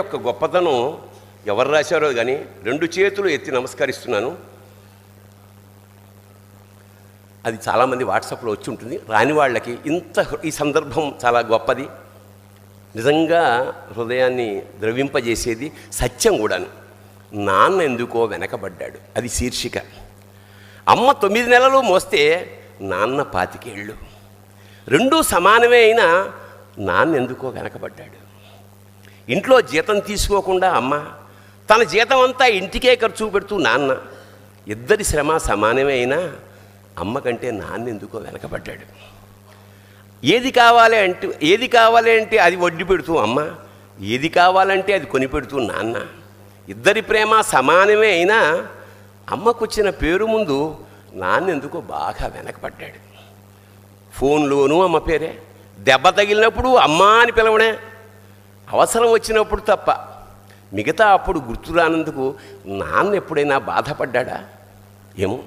యొక్క గొప్పతనం ఎవరు రాశారో కానీ 2 చేతులు ఎత్తి నమస్కరిస్తున్నాను. అది చాలామంది వాట్సాప్లో వచ్చి ఉంటుంది. రాని వాళ్ళకి ఈ సందర్భం చాలా గొప్పది, నిజంగా హృదయాన్ని ద్రవింపజేసేది, సత్యం కూడాను. నాన్న ఎందుకో వెనకబడ్డాడు, అది శీర్షిక. అమ్మ 9 నెలలు మోస్తే నాన్న 25 ఏళ్ళు. రెండూ సమానమే అయినా నాన్న ఎందుకో వెనకబడ్డాడు. ఇంట్లో జీతం తీసుకోకుండా అమ్మ, తన జీతం అంతా ఇంటికే ఖర్చు పెడుతూ నాన్న, ఇద్దరి శ్రమ సమానమే అయినా అమ్మ కంటే నాన్న ఎందుకో వెనకబడ్డాడు. ఏది కావాలి అంటే అది వడ్డీ పెడుతూ అమ్మ, ఏది కావాలంటే అది కొని పెడుతూ నాన్న, ఇద్దరి ప్రేమ సమానమే అయినా అమ్మకు వచ్చిన పేరు ముందు నాన్న ఎందుకో బాగా వెనకబడ్డాడు. ఫోన్లోనూ అమ్మ పేరే, దెబ్బ తగిలినప్పుడు అమ్మ అని పిలవడే, అవసరం వచ్చినప్పుడు తప్ప మిగతా అప్పుడు గుర్తురానందుకు నాన్న ఎప్పుడైనా బాధపడ్డా ఏమో.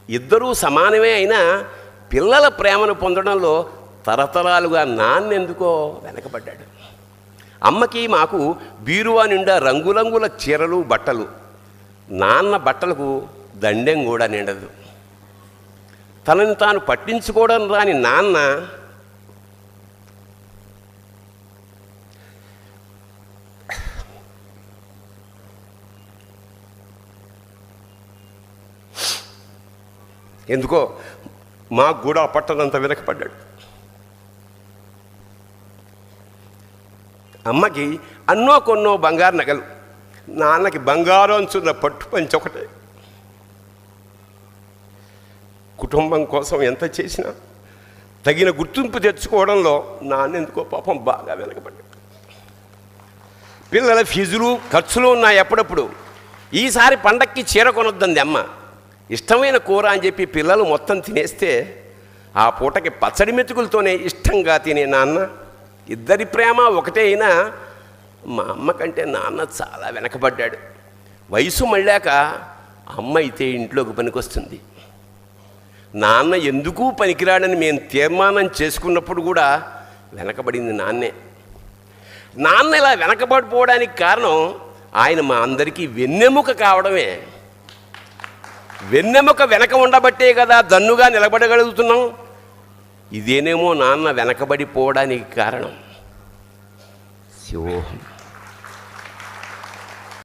ఇద్దరూ సమానమే అయినా పిల్లల ప్రేమను పొందడంలో తరతరాలుగా నాన్న ఎందుకో వెనకబడ్డాడు. అమ్మకి మాకు బీరువా నిండా రంగురంగుల చీరలు బట్టలు, నాన్న బట్టలకు దండెం కూడా నిండదు. తనని తాను పట్టించుకోవడం రాని నాన్న ఎందుకో మాకు కూడా పట్టనంత వెనకపడ్డాడు. అమ్మకి అన్నో కొన్నో బంగారు నగలు, నాన్నకి బంగారం అంచున్న పట్టు పంచి ఒకటే. కుటుంబం కోసం ఎంత చేసినా తగిన గుర్తింపు తెచ్చుకోవడంలో నాన్న ఎందుకో పాపం బాగా వెనకబడ్డాడు. పిల్లల ఫీజులు ఖర్చులు ఉన్నాయి ఎప్పుడప్పుడు. ఈసారి పండక్కి చీర కొనొద్దంది అమ్మ. ఇష్టమైన కూర అని చెప్పి పిల్లలు మొత్తం తినేస్తే ఆ పూటకి పచ్చడి మెతుకులతోనే ఇష్టంగా తినే నాన్న, ఇద్దరి ప్రేమ ఒకటే అయినా మా అమ్మ కంటే నాన్న చాలా వెనకబడ్డాడు. వయసు మళ్ళాక అమ్మ అయితే ఇంట్లోకి పనికొస్తుంది, నాన్న ఎందుకు పనికిరాడని మేము తీర్మానం చేసుకున్నప్పుడు కూడా వెనకబడింది నాన్నే. నాన్న ఇలా వెనకబడిపోవడానికి కారణం ఆయన మా అందరికీ వెన్నెముక కావడమే. వెన్నెముక వెనక ఉండబట్టే కదా దన్నుగా నిలబడగలుగుతున్నాం. ఇదేనేమో నాన్న వెనకబడిపోవడానికి కారణం. శివోహం.